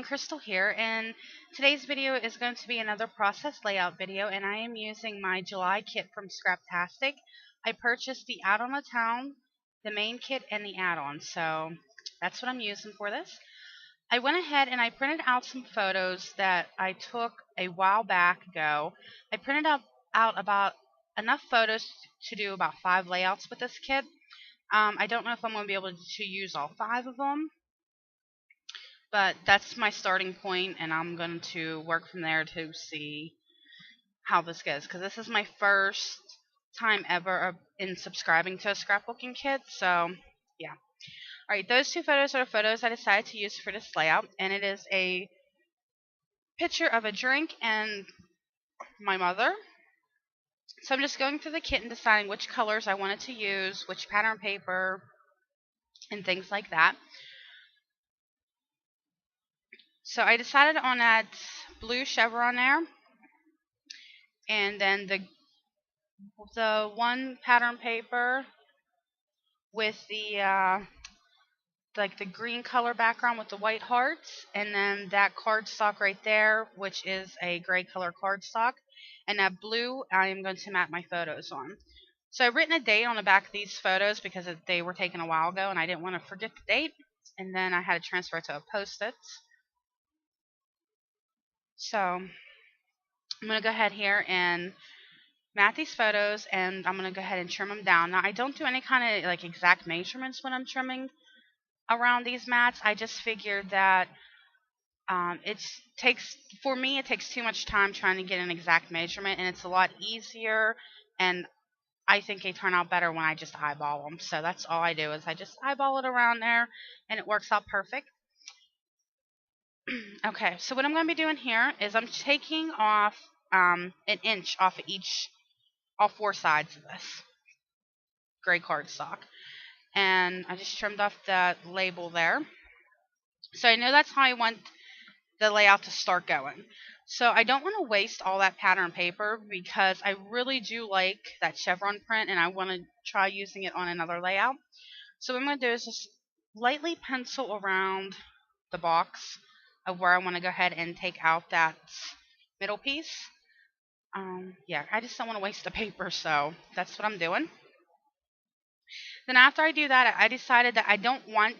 Crystal here, and today's video is going to be another process layout video, and I am using my July kit from scraptastic. I purchased the Out on the Town, the main kit, and the add-on, so that's what I'm using for this. I went ahead and I printed out some photos that I took a while back ago. I printed out about enough photos to do about 5 layouts with this kit. I don't know if I'm going to be able to use all 5 of them, but that's my starting point, and I'm going to work from there to see how this goes, because this is my first time ever in subscribing to a scrapbooking kit, so yeah. Alright, those 2 photos are the photos I decided to use for this layout, and it is a picture of a drink and my mother. So I'm just going through the kit and deciding which colors I wanted to use, which pattern paper, and things like that. So I decided on that blue chevron there, and then the one pattern paper with the like the green color background with the white hearts, and then that cardstock right there, which is a gray color cardstock, and that blue I am going to map my photos on. So I've written a date on the back of these photos because they were taken a while ago and I didn't want to forget the date, and then I had to transfer it to a post-it. So I'm going to go ahead here and mat these photos, and I'm going to go ahead and trim them down. Now, I don't do any kind of like exact measurements when I'm trimming around these mats. I just figured that it takes too much time trying to get an exact measurement, and it's a lot easier, and I think they turn out better when I just eyeball them. So that's all I do, is I just eyeball it around there, and it works out perfect. Okay, so what I'm going to be doing here is I'm taking off an inch off of all 4 sides of this gray cardstock, and I just trimmed off that label there. So I know that's how I want the layout to start going. So I don't want to waste all that pattern paper because I really do like that chevron print, and I want to try using it on another layout. So what I'm going to do is just lightly pencil around the box of where I want to go ahead and take out that middle piece. Yeah, I just don't want to waste the paper, so that's what I'm doing. Then after I do that, I decided that I don't want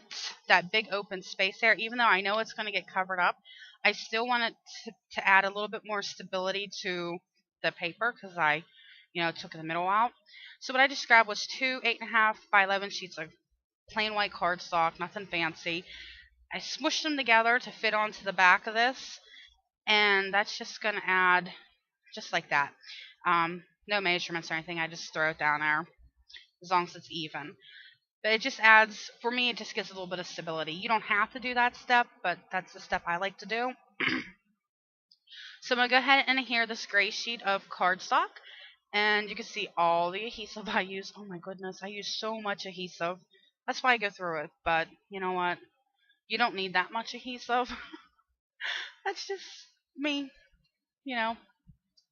that big open space there. Even though I know it's going to get covered up, I still want it to add a little bit more stability to the paper, because I took the middle out. So what I just grabbed was 2 8.5 by 11 sheets of plain white cardstock, nothing fancy. I smushed them together to fit onto the back of this, and that's just going to add just like that. No measurements or anything, I just throw it down there as long as it's even. But it just adds, for me, it just gives a little bit of stability. You don't have to do that step, but that's the step I like to do. So I'm going to go ahead and adhere this gray sheet of cardstock, and you can see all the adhesive I use. Oh my goodness, I use so much adhesive. That's why I go through it, but you know what? You don't need that much adhesive. That's just me, I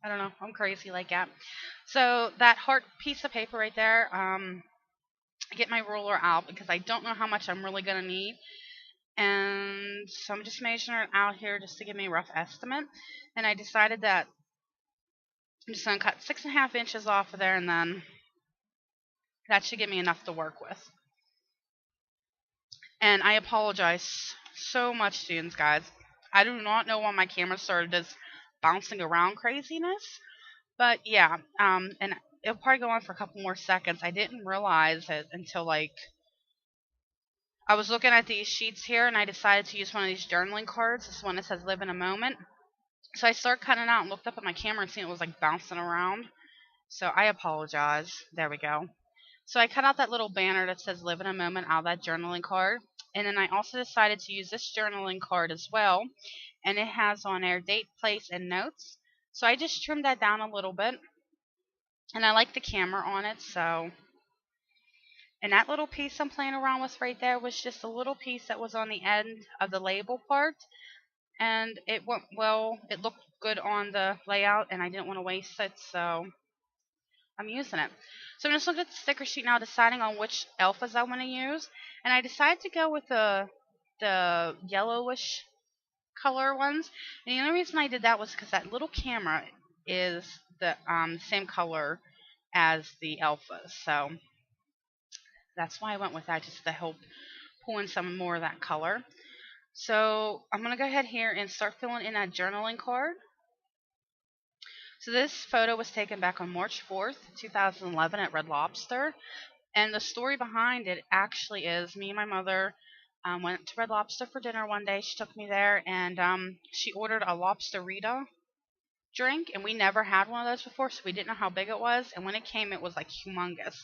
don't know, I'm crazy like that. So that heart piece of paper right there, I get my ruler out because I don't know how much I'm really going to need. And so I'm just measuring it out here just to give me a rough estimate. And I decided that I'm just going to cut 6.5 inches off of there, and then that should give me enough to work with. And I apologize so much, students, guys. I do not know why my camera started this bouncing around craziness. But yeah, and it'll probably go on for a couple more seconds. I didn't realize it until I was looking at these sheets here, and I decided to use one of these journaling cards. This one that says "Live in a Moment." So I started cutting it out and looked up at my camera and seen it was like bouncing around. So I apologize. There we go. So I cut out that little banner that says "Live in a Moment" out of that journaling card. And then I also decided to use this journaling card as well. And it has on there date, place, and notes. So I just trimmed that down a little bit. And I like the camera on it, so. And that little piece I'm playing around with right there was just a little piece that was on the end of the label part. And it went well. It looked good on the layout, and I didn't want to waste it, so I'm using it. So I'm just looking at the sticker sheet now, deciding on which alphas I want to use. And I decided to go with the yellowish color ones. And the only reason I did that was because that little camera is the same color as the alphas. So that's why I went with that, just to help pull in some more of that color. So I'm going to go ahead here and start filling in that journaling card. So this photo was taken back on March 4th, 2011 at Red Lobster. And the story behind it actually is me and my mother went to Red Lobster for dinner one day. She took me there, and she ordered a Lobsterita drink, and we never had one of those before, so we didn't know how big it was. And when it came, it was like humongous.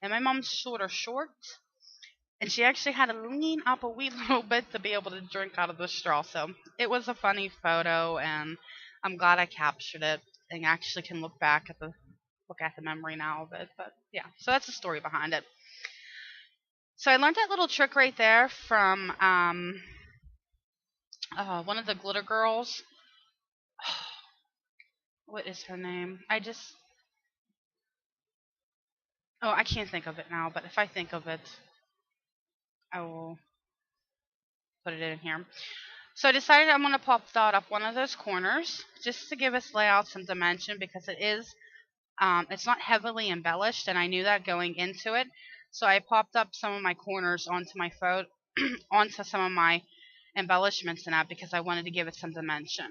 And my mom's short, and she actually had to lean up a wee little bit to be able to drink out of the straw. So it was a funny photo, and I'm glad I captured it and actually can look at the memory now of it. But yeah, so that's the story behind it. So I learned that little trick right there from one of the glitter girls. What is her name? I can't think of it now, but if I think of it, I will put it in here. So I decided I'm going to pop dot up one of those corners just to give us layout some dimension, because it's not heavily embellished, and I knew that going into it. So I popped up some of my corners onto my onto some of my embellishments in that, because I wanted to give it some dimension.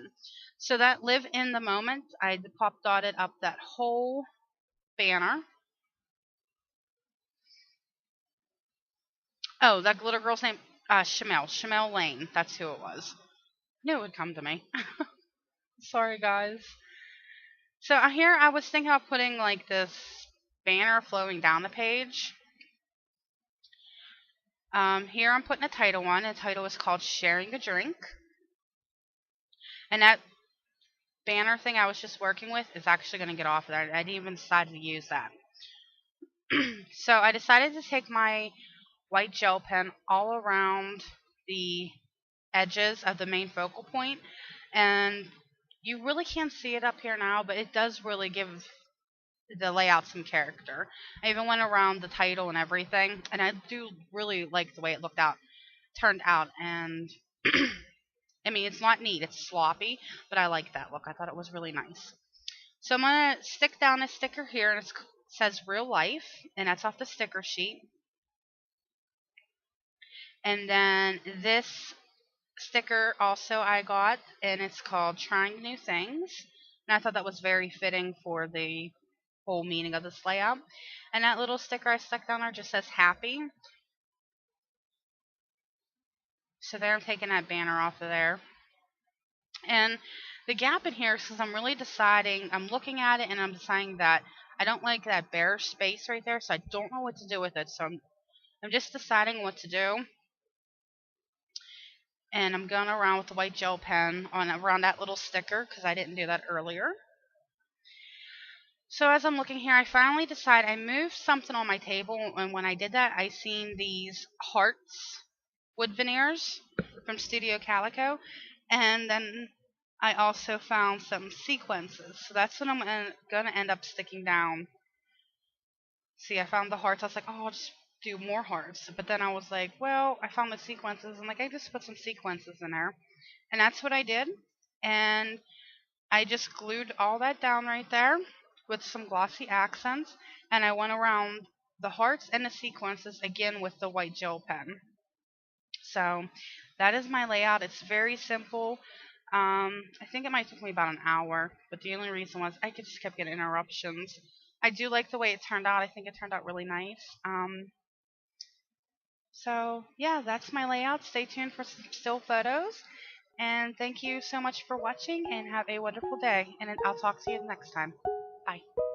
So that live in the moment, I pop dotted up that whole banner. Oh, that glitter girl's name, Shamel Lane. That's who it was. Knew it would come to me. Sorry, guys. So here I was thinking of putting like this banner flowing down the page. Here I'm putting a title on. The title is called Sharing a Drink. And that banner thing I was just working with is actually going to get off of there. I didn't even decide to use that. So I decided to take my white gel pen all around the edges of the main focal point. And you really can't see it up here now, but it does really give the layout some character. I even went around the title and everything, and I do really like the way it turned out. And I mean, it's not neat, it's sloppy, but I like that look. I thought it was really nice. So I'm going to stick down a sticker here, and it says Real Life, and that's off the sticker sheet. And then this sticker also I got, and it's called Trying New Things. And I thought that was very fitting for the whole meaning of this layout. And that little sticker I stuck down there just says Happy. So there, I'm taking that banner off of there. And the gap in here is because I'm really deciding, I'm looking at it and I'm deciding that I don't like that bare space right there, so I don't know what to do with it. So I'm just deciding what to do. And I'm going around with the white gel pen around that little sticker, because I didn't do that earlier. So as I'm looking here, I finally decide I moved something on my table, and when I did that, I seen these hearts wood veneers from Studio Calico, and then I also found some sequences. So that's what I'm going to end up sticking down. See, I found the hearts. I was like, oh, I'll just do more hearts. But then I was like, well, I found the sequences, and like I just put some sequences in there. And that's what I did. And I just glued all that down right there with some glossy accents, and I went around the hearts and the sequences again with the white gel pen. So that is my layout. It's very simple. I think it might take me about an hour, but the only reason was I just kept getting interruptions. I do like the way it turned out. I think it turned out really nice. So yeah, that's my layout. Stay tuned for some still photos. And thank you so much for watching, and have a wonderful day. And I'll talk to you next time. Bye.